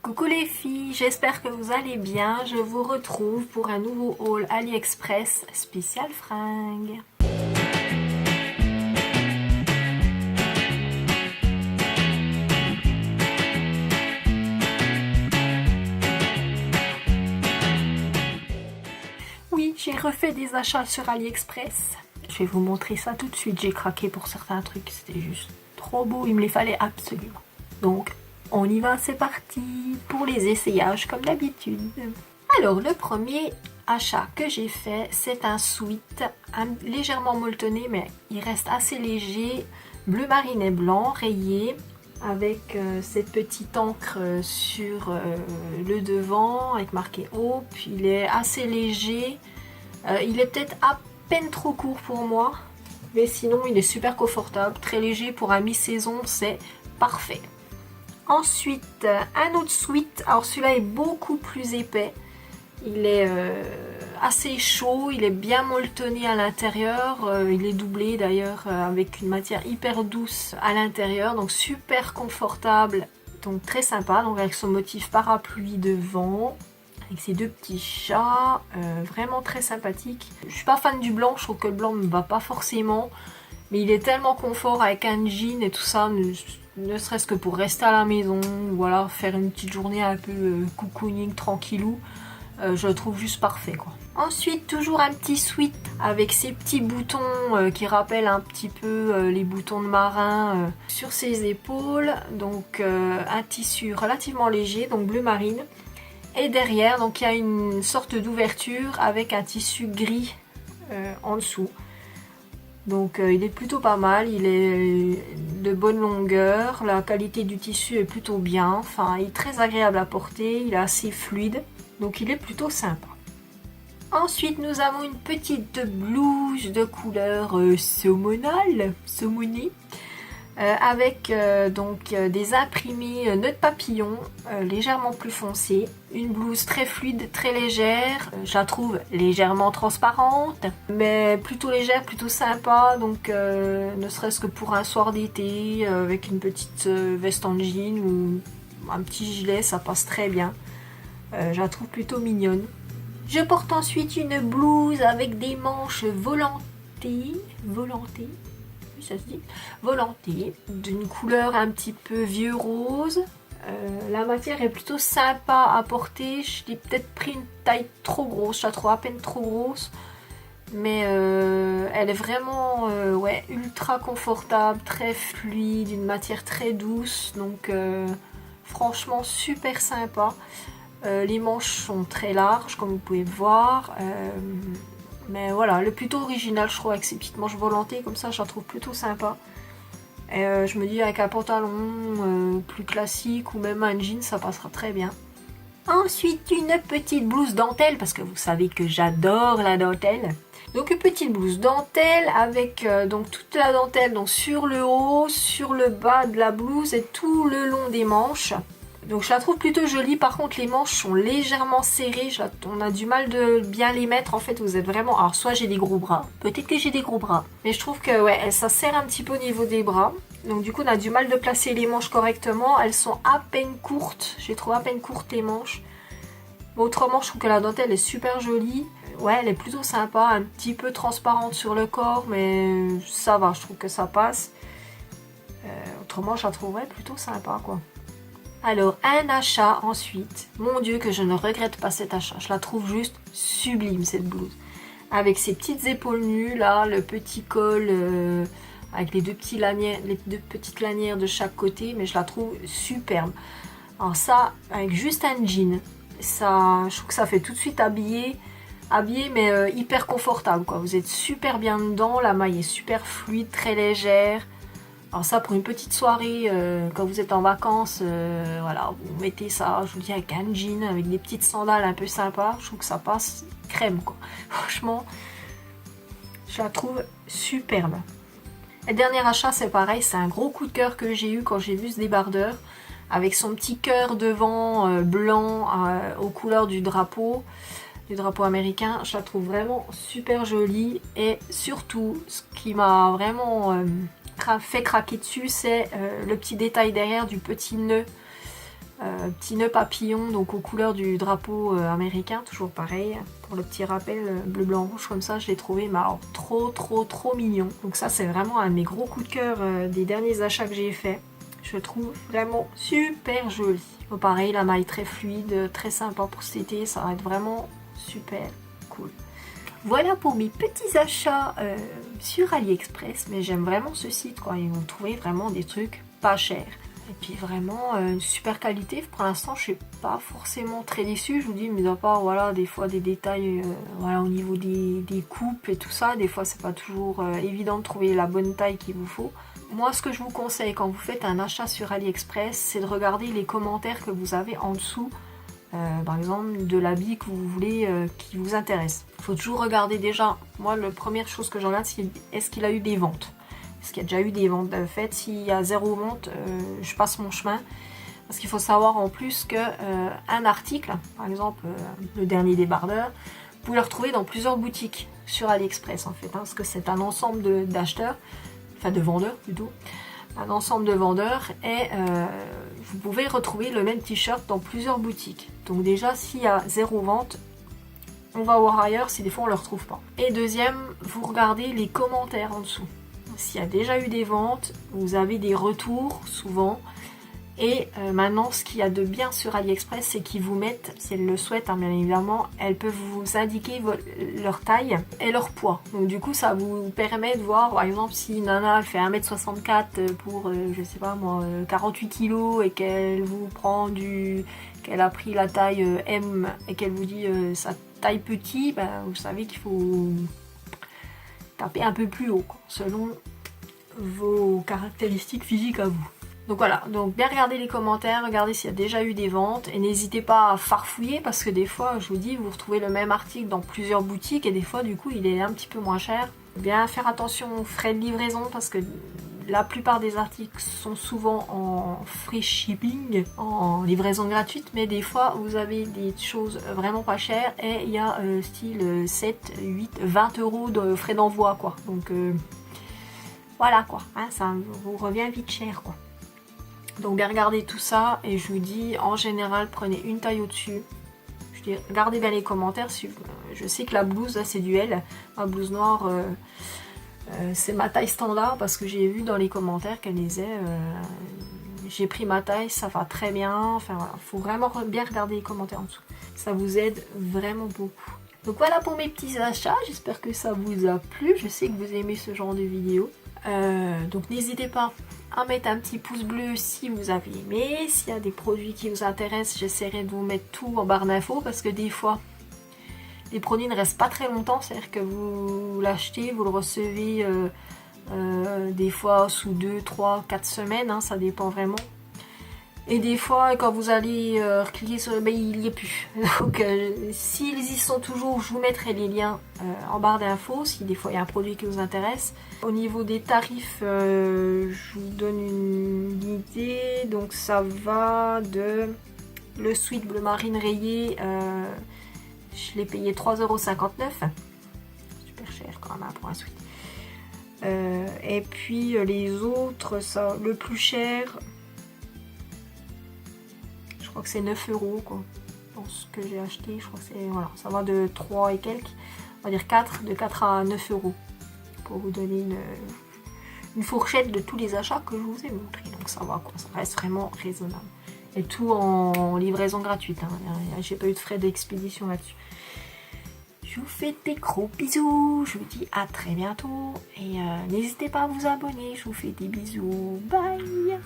Coucou les filles, j'espère que vous allez bien. Je vous retrouve pour un nouveau haul AliExpress spécial fringues. Oui, j'ai refait des achats sur AliExpress. Je vais vous montrer ça tout de suite. J'ai craqué pour certains trucs, c'était juste trop beau, il me les fallait absolument. Donc, on y va, c'est parti pour les essayages comme d'habitude. Alors, le premier achat que j'ai fait, c'est un sweat légèrement molletonné, mais il reste assez léger, bleu marine et blanc, rayé, avec cette petite encre sur le devant, avec marqué Hope. Il est assez léger, il est peut-être à peine trop court pour moi, mais sinon il est super confortable, très léger pour un mi-saison, c'est parfait. Ensuite, un autre sweat, alors celui-là est beaucoup plus épais, il est assez chaud, il est bien molletonné à l'intérieur, il est doublé d'ailleurs avec une matière hyper douce à l'intérieur, donc super confortable, donc très sympa, donc avec son motif parapluie devant, avec ses deux petits chats, vraiment très sympathique. Je suis pas fan du blanc, je trouve que le blanc ne me va pas forcément, mais il est tellement confort avec un jean et tout ça, ne serait-ce que pour rester à la maison, ou alors faire une petite journée un peu cocooning tranquillou, je le trouve juste parfait quoi. Ensuite, toujours un petit sweat avec ces petits boutons qui rappellent un petit peu les boutons de marin sur ses épaules, donc un tissu relativement léger, donc bleu marine. Et derrière, donc il y a une sorte d'ouverture avec un tissu gris en dessous. Donc il est plutôt pas mal, il est de bonne longueur, la qualité du tissu est plutôt bien, enfin il est très agréable à porter, il est assez fluide, donc il est plutôt sympa. Ensuite nous avons une petite blouse de couleur saumonale, saumonée, avec donc des imprimés nœuds de papillon légèrement plus foncés, une blouse très fluide, très légère, je la trouve légèrement transparente, mais plutôt légère, plutôt sympa, donc ne serait-ce que pour un soir d'été, avec une petite veste en jean ou un petit gilet, ça passe très bien, je la trouve plutôt mignonne. Je porte ensuite une blouse avec des manches volantées, ça se dit, volantée, d'une couleur un petit peu vieux rose. La matière est plutôt sympa à porter, je l'ai peut-être pris une taille trop grosse, je la trouve à peine trop grosse, mais elle est vraiment ouais, ultra confortable, très fluide, une matière très douce, donc franchement super sympa. Les manches sont très larges comme vous pouvez le voir. Mais voilà, le plutôt original je trouve avec ces petites manches volantées comme ça, je la trouve plutôt sympa. Et je me dis avec un pantalon plus classique ou même un jean ça passera très bien. Ensuite une petite blouse dentelle parce que vous savez que j'adore la dentelle. Donc une petite blouse dentelle avec donc toute la dentelle donc sur le haut, sur le bas de la blouse et tout le long des manches. Donc je la trouve plutôt jolie, par contre les manches sont légèrement serrées, on a du mal de bien les mettre, en fait vous êtes vraiment, alors soit j'ai des gros bras, peut-être que j'ai des gros bras, mais je trouve que ouais, ça serre un petit peu au niveau des bras, donc du coup on a du mal de placer les manches correctement, elles sont à peine courtes, j'ai trouvé à peine courtes les manches, mais autrement je trouve que la dentelle est super jolie, ouais elle est plutôt sympa, un petit peu transparente sur le corps, mais ça va, je trouve que ça passe, autrement je la trouverais plutôt sympa quoi. Alors, un achat ensuite. Mon Dieu, que je ne regrette pas cet achat. Je la trouve juste sublime, cette blouse. Avec ses petites épaules nues, là, le petit col, avec les deux petites lanières de chaque côté. Mais je la trouve superbe. Alors ça, avec juste un jean, ça, je trouve que ça fait tout de suite habillé mais hyper confortable, quoi. Vous êtes super bien dedans. La maille est super fluide, très légère. Alors ça pour une petite soirée quand vous êtes en vacances, voilà, vous mettez ça, je vous dis avec un jean, avec des petites sandales un peu sympas, je trouve que ça passe crème quoi. Franchement, je la trouve superbe. Et le dernier achat c'est pareil, c'est un gros coup de cœur que j'ai eu quand j'ai vu ce débardeur, avec son petit cœur devant blanc aux couleurs du drapeau américain, je la trouve vraiment super jolie et surtout ce qui m'a vraiment fait craquer dessus, c'est le petit détail derrière du petit nœud petit nœud papillon, donc aux couleurs du drapeau américain, toujours pareil. Pour le petit rappel, bleu, blanc, rouge comme ça, je l'ai trouvé mais alors, trop mignon. Donc ça, c'est vraiment un de mes gros coups de cœur des derniers achats que j'ai fait. Je le trouve vraiment super joli. Bon, pareil, la maille très fluide, très sympa pour cet été, ça va être vraiment super cool. Voilà pour mes petits achats sur AliExpress, mais j'aime vraiment ce site, quoi. Ils vont trouver vraiment des trucs pas chers. Et puis vraiment une super qualité. Pour l'instant, je suis pas forcément très déçue. Je vous dis, mais à part voilà, des fois des détails voilà, au niveau des coupes et tout ça, des fois c'est pas toujours évident de trouver la bonne taille qu'il vous faut. Moi, ce que je vous conseille quand vous faites un achat sur AliExpress, c'est de regarder les commentaires que vous avez en dessous. Par exemple, de l'habit que vous voulez qui vous intéresse. Il faut toujours regarder déjà. Moi, la première chose que je regarde, c'est est-ce qu'il a eu des ventes. Est-ce qu'il y a déjà eu des ventes faites? S'il y a 0 vente, je passe mon chemin. Parce qu'il faut savoir en plus qu'un article, par exemple le dernier débardeur, vous pouvez le retrouver dans plusieurs boutiques sur AliExpress en fait. Hein, parce que c'est un ensemble d'acheteurs, enfin de vendeurs plutôt. Un ensemble de vendeurs et vous pouvez retrouver le même t-shirt dans plusieurs boutiques. Donc déjà, s'il y a 0 vente, on va voir ailleurs si des fois on ne le retrouve pas. Et deuxième, vous regardez les commentaires en dessous. S'il y a déjà eu des ventes, vous avez des retours souvent. Et maintenant, ce qu'il y a de bien sur AliExpress, c'est qu'ils vous mettent, si elles le souhaitent, hein, bien évidemment, elles peuvent vous indiquer leur taille et leur poids. Donc du coup, ça vous permet de voir, par exemple, si Nana elle fait 1m64 pour, je sais pas moi, 48 kg et qu'elle vous prend qu'elle a pris la taille M et qu'elle vous dit sa taille petit, ben, vous savez qu'il faut taper un peu plus haut, quoi, selon vos caractéristiques physiques à vous. Donc voilà, donc bien regarder les commentaires, regardez s'il y a déjà eu des ventes et n'hésitez pas à farfouiller parce que des fois, je vous dis, vous retrouvez le même article dans plusieurs boutiques et des fois, du coup, il est un petit peu moins cher. Bien faire attention aux frais de livraison parce que la plupart des articles sont souvent en free shipping, en livraison gratuite, mais des fois, vous avez des choses vraiment pas chères et il y a style 7, 8, 20 euros de frais d'envoi, quoi. Donc voilà, quoi, hein, ça vous revient vite cher, quoi. Donc bien regardez tout ça et je vous dis en général prenez une taille au-dessus. Je dis regardez bien les commentaires. Je sais que la blouse là c'est du L. Ma blouse noire c'est ma taille standard parce que j'ai vu dans les commentaires qu'elle disait j'ai pris ma taille, ça va très bien. Enfin voilà, faut vraiment bien regarder les commentaires en dessous. Ça vous aide vraiment beaucoup. Donc voilà pour mes petits achats, j'espère que ça vous a plu. Je sais que vous aimez ce genre de vidéos. Donc n'hésitez pas à mettre un petit pouce bleu si vous avez aimé. S'il y a des produits qui vous intéressent, j'essaierai de vous mettre tout en barre d'infos parce que des fois les produits ne restent pas très longtemps, c'est-à-dire que vous l'achetez, vous le recevez des fois sous 2, 3, 4 semaines, hein, ça dépend vraiment. Et des fois, quand vous allez cliquer sur le mail, il n'y est plus. Donc, s'ils y sont toujours, je vous mettrai les liens en barre d'infos, si des fois il y a un produit qui vous intéresse. Au niveau des tarifs, je vous donne une idée. Donc, ça va de le sweat bleu marine rayé, je l'ai payé 3,59 €. Super cher quand même pour un sweat. Et puis, les autres, ça, le plus cher... Je crois que c'est 9 € quoi. Dans ce que j'ai acheté, je crois que c'est. Voilà, ça va de 3 et quelques. On va dire 4, de 4 à 9 €. Pour vous donner une fourchette de tous les achats que je vous ai montrés. Donc ça va quoi, ça reste vraiment raisonnable. Et tout en livraison gratuite. Hein. J'ai pas eu de frais d'expédition là-dessus. Je vous fais des gros bisous. Je vous dis à très bientôt. Et n'hésitez pas à vous abonner. Je vous fais des bisous. Bye.